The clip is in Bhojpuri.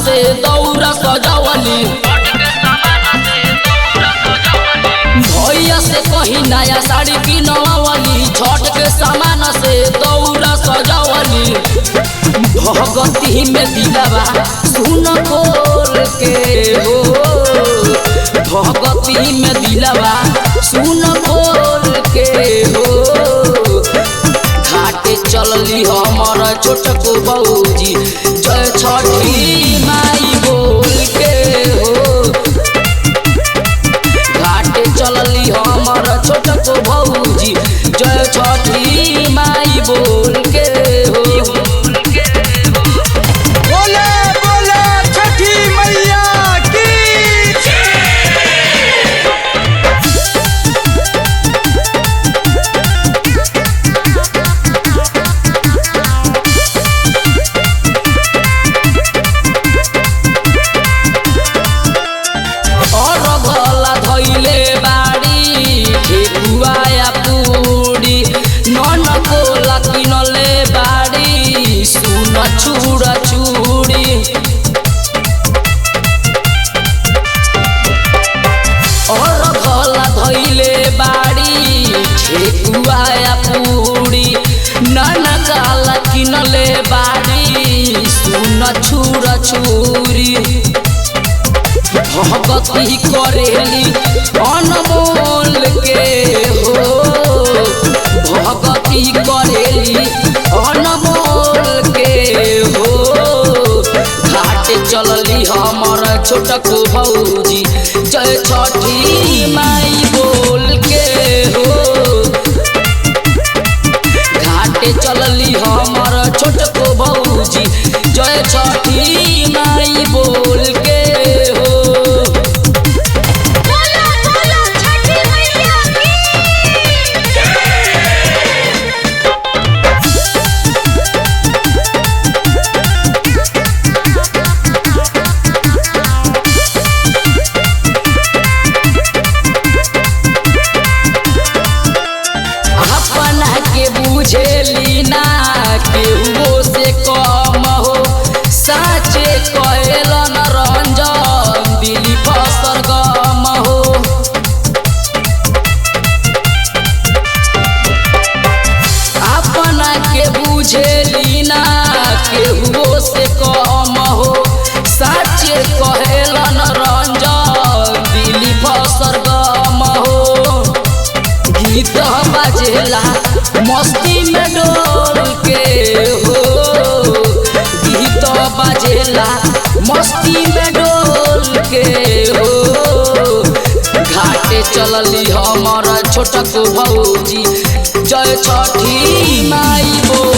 से दौरा सजावली, भैया से कहीं नया साड़ी किनवाली, छठ के सामान से दौरा सजावली। भगती में दिलवा सुन खोल के हो, भगती में दिलवा सुन खोल के हो। घाटे चलली हमर छोटको बौजी, जय छठी माई बोल के हो। घाटे चलली हमर छोटको बौजी, जय छठी माई बोल के हो। बोले बोले छठी मैया की। और भला धैले बाड़ी ठेकुआ पूरी, नन कोला किनले बाड़ी सुन छुरा छुरी। और भला धैले बाड़ी ठेकुआ पूरी, नन काला किनले बाड़ी सुन छुरा छुरी। भगती करेली अनमोल के हो, भगती करेली अनमोल के हो। घाटे चलली हमर छोटको भौजी, जय छठी माई बोल के हो। घाटे चलली हमर छोटको भौजी, जय छठी माई बोल के हो। अपना के बुझेली ना केहू से कम हो, साचे कहलन रंजन दिली फसर गम हो। अपना के बुझेली ना केहू से कम हो, साचे कहलन रंजन दिली फसर गम हो। गीत बाजेला मस्ती में डोल के हो, गीत बाजेला मस्ती में डोल के हो। घाटे चलली हमर छोटको भौजी, जय छठी माई बोल